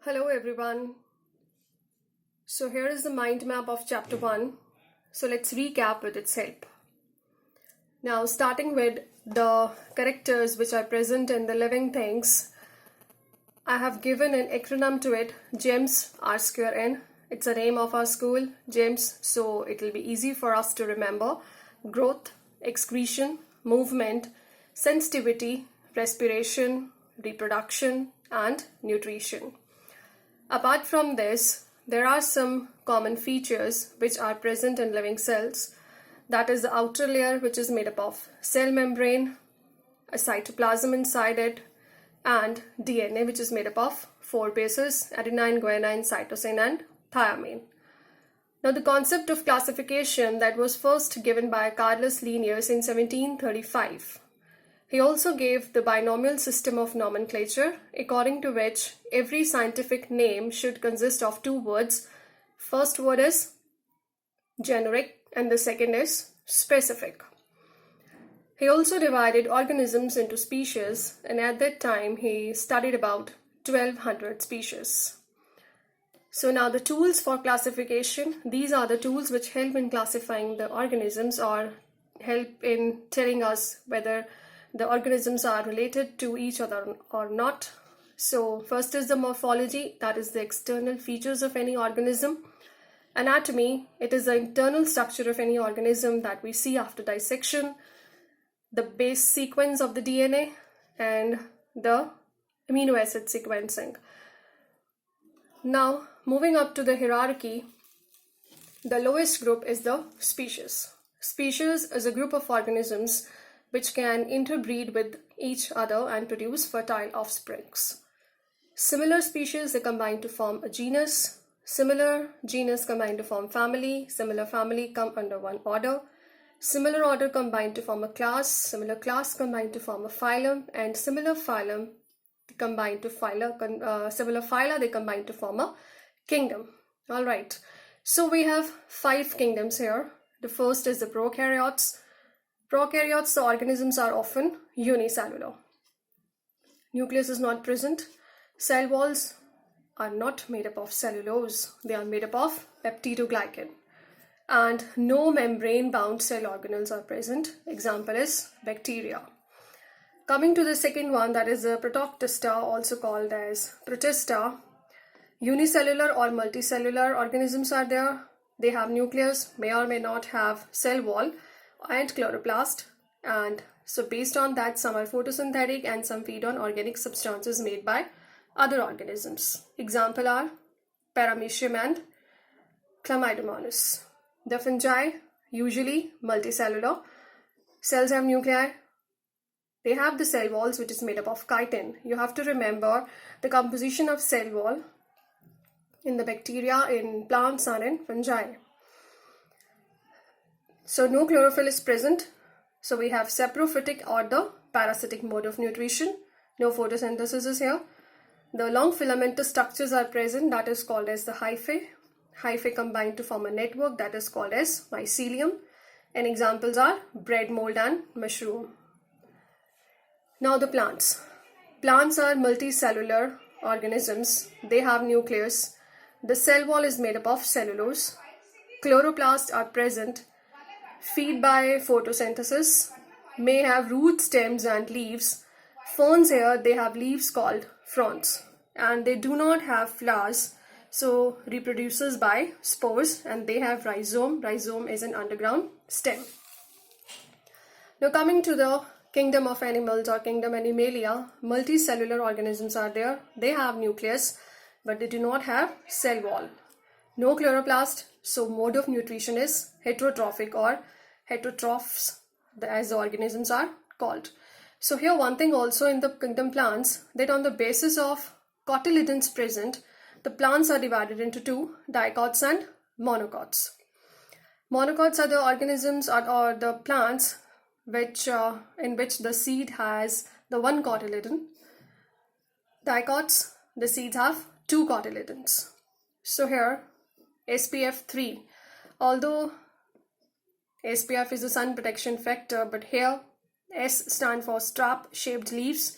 Hello everyone. So here is the mind map of chapter 1. So let's recap with its help. Now starting with the characters which are present in the living things, I have given an acronym to it, GEMS, R square N. It's a name of our school, GEMS, so it will be easy for us to remember. Growth, excretion, movement, sensitivity, respiration, reproduction, and nutrition. Apart from this, there are some common features which are present in living cells. That is the outer layer, which is made up of cell membrane, a cytoplasm inside it, and DNA, which is made up of 4 bases: adenine, guanine, cytosine, and thymine. Now, the concept of classification that was first given by Carolus Linnaeus in 1735. He also gave the binomial system of nomenclature, according to which every scientific name should consist of 2 words. First word is generic and the second is specific. He also divided organisms into species, and at that time he studied about 1200 species. So now the tools for classification, these are the tools which help in classifying the organisms or help in telling us whether the organisms are related to each other or not. So first is the morphology, that is the external features of any organism. Anatomy, it is the internal structure of any organism that we see after dissection. The base sequence of the DNA and the amino acid sequencing. Now moving up to the hierarchy, the lowest group is the species. Species is a group of organisms which can interbreed with each other and produce fertile offsprings. Similar species, they combine to form a genus. Similar genus combine to form family. Similar family come under one order. Similar order combine to form a class. Similar class combine to form a phylum. And similar phylum combine to similar phyla, they combine to form a kingdom. All right. So we have 5 kingdoms here. The first is the prokaryotes. Prokaryotes, the organisms are often unicellular. Nucleus is not present. Cell walls are not made up of cellulose. They are made up of peptidoglycan. And no membrane-bound cell organelles are present. Example is bacteria. Coming to the second one, that is the Protista, also called as Protista. Unicellular or multicellular organisms are there. They have nucleus, may or may not have cell wall and chloroplast, and so based on that, some are photosynthetic and some feed on organic substances made by other organisms. Example are Paramecium and Chlamydomonas. The fungi, usually multicellular. Cells have nuclei. They have the cell walls, which is made up of chitin. You have to remember the composition of cell wall in the bacteria, in plants, and in fungi. So no chlorophyll is present. So we have saprophytic or the parasitic mode of nutrition. No photosynthesis is here. The long filamentous structures are present, that is called as the hyphae. Hyphae combine to form a network that is called as mycelium. And examples are bread mold and mushroom. Now the plants. Plants are multicellular organisms. They have nucleus. The cell wall is made up of cellulose. Chloroplasts are present. Feed by photosynthesis, may have root, stems, and leaves. Ferns here, they have leaves called fronds, and they do not have flowers, so reproduces by spores, and they have rhizome. Rhizome is an underground stem. Now coming to the kingdom of animals or kingdom Animalia, multicellular organisms are there. They have nucleus, but they do not have cell wall. No chloroplast, so mode of nutrition is heterotrophic or heterotrophs, as the organisms are called. So here one thing also in the kingdom plants, that on the basis of cotyledons present, the plants are divided into 2, dicots and monocots. Monocots are the organisms or the plants which in which the seed has the 1 cotyledon. Dicots, the seeds have 2 cotyledons. So here SPF 3, although SPF is a sun protection factor, but here S stand for strap shaped leaves,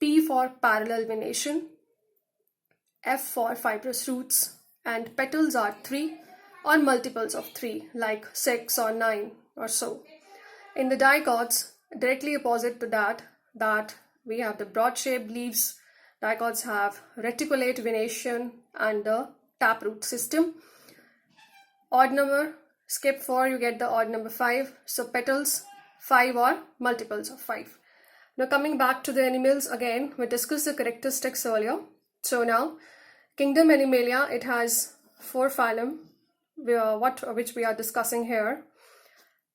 P for parallel venation, F for fibrous roots, and petals are 3 or multiples of 3 like 6 or 9 or so. In the dicots, directly opposite to that we have the broad-shaped leaves. Dicots have reticulate venation and the taproot system. Odd number, skip 4, you get the odd number 5. So petals 5 or multiples of 5. Now coming back to the animals again, we discussed the characteristics earlier. So now, kingdom Animalia, it has 4 phylum, which we are discussing here.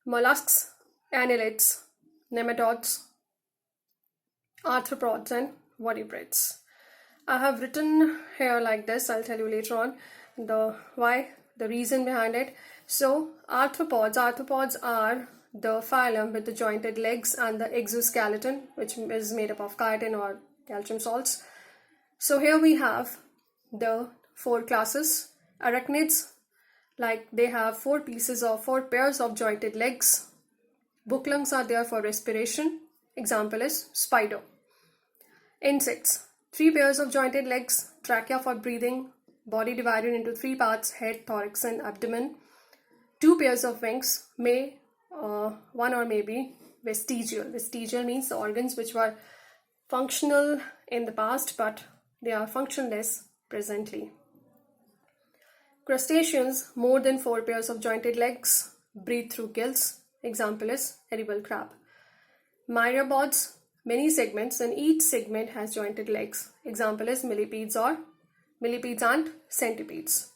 Mollusks, annelids, nematodes, arthropods and vertebrates. I have written here like this. I'll tell you later on the reason behind it. So arthropods are the phylum with the jointed legs and the exoskeleton, which is made up of chitin or calcium salts. So here we have the 4 classes. Arachnids, like they have 4 pairs of jointed legs. Book lungs are there for respiration. Example is spider. Insects, 3 pairs of jointed legs, trachea for breathing, body divided into 3 parts, head, thorax and abdomen. 2 pairs of wings, one or maybe vestigial. Vestigial means the organs which were functional in the past but they are functionless presently. Crustaceans, more than 4 pairs of jointed legs, breathe through gills. Example is edible crab. Myriapods, many segments and each segment has jointed legs. Example is millipedes and centipedes.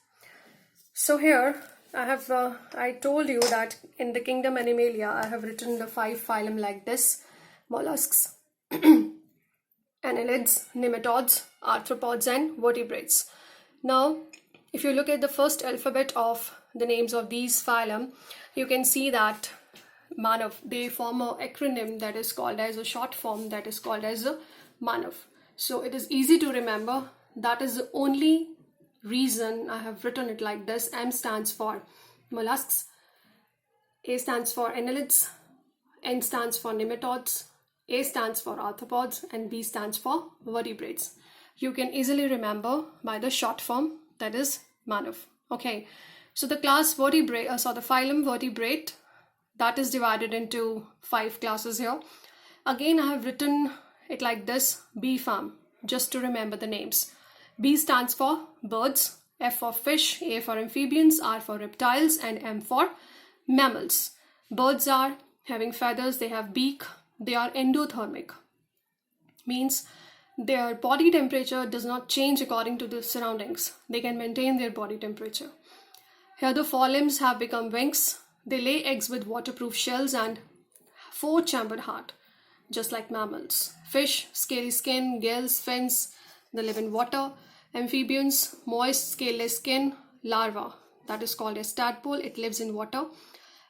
So here I told you that in the kingdom Animalia I have written the 5 phylum like this: mollusks, annelids, nematodes, arthropods and vertebrates. Now if you look at the first alphabet of the names of these phylum, you can see that Manav, they form an acronym that is called as a short form that is called as a Manav. So it is easy to remember. That is the only reason I have written it like this. M stands for mollusks, A stands for annelids, N stands for nematodes, A stands for arthropods and B stands for vertebrates. You can easily remember by the short form, that is Manav. Okay, so the class vertebrate, the phylum vertebrate, that is divided into 5 classes here. Again, I have written it like this: B farm, just to remember the names. B stands for birds, F for fish, A for amphibians, R for reptiles, and M for mammals. Birds are having feathers, they have beak, they are endothermic. Means their body temperature does not change according to the surroundings. They can maintain their body temperature. Here the forelimbs have become wings. They lay eggs with waterproof shells and 4-chambered heart, just like mammals. Fish, scaly skin, gills, fins, they live in water. Amphibians, moist, scaleless skin, larva, that is called as tadpole, it lives in water.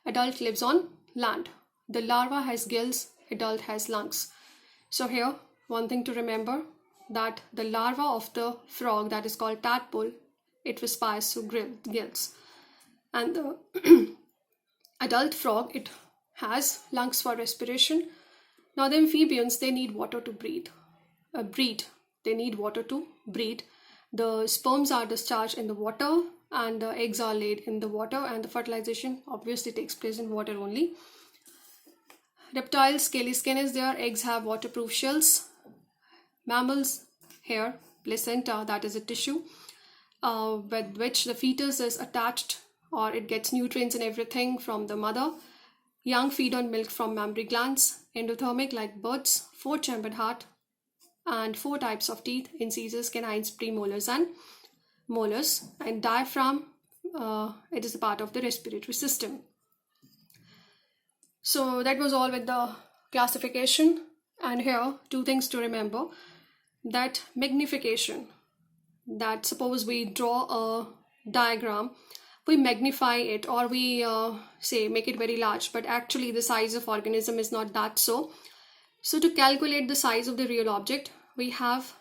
Adult lives on land. The larva has gills, adult has lungs. So here, one thing to remember, that the larva of the frog that is called tadpole, it respires through gills. And the adult frog, it has lungs for respiration. Now the amphibians, they need water to breed. They need water to breed. The sperms are discharged in the water and the eggs are laid in the water, and the fertilization obviously takes place in water only. Reptiles, scaly skin is there, eggs have waterproof shells. Mammals, hair, placenta, that is a tissue with which the fetus is attached, or it gets nutrients and everything from the mother. Young feed on milk from mammary glands. Endothermic like birds, 4-chambered heart, and 4 types of teeth: incisors, canines, premolars and molars. And diaphragm, it is a part of the respiratory system. So that was all with the classification. And here 2 things to remember: that magnification, that suppose we draw a diagram, we magnify it, or we say make it very large, but actually the size of organism is not that so. So to calculate the size of the real object, we have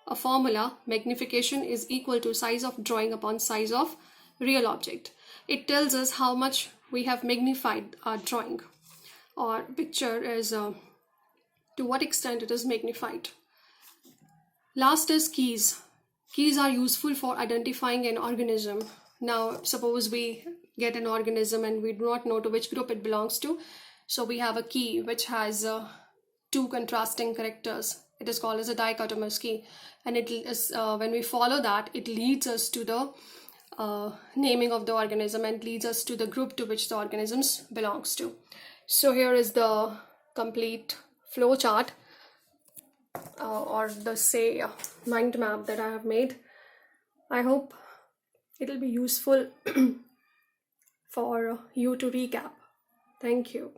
a formula: magnification is equal to size of drawing upon size of real object. It tells us how much we have magnified our drawing or picture, is to what extent it is magnified. Last is keys. Keys are useful for identifying an organism. Now, suppose we get an organism and we do not know to which group it belongs to. So we have a key which has two contrasting characters. It is called as a dichotomous key. And it is when we follow that, it leads us to the naming of the organism and leads us to the group to which the organisms belongs to. So here is the complete flow chart or the mind map that I have made. I hope it will be useful for you to recap. Thank you.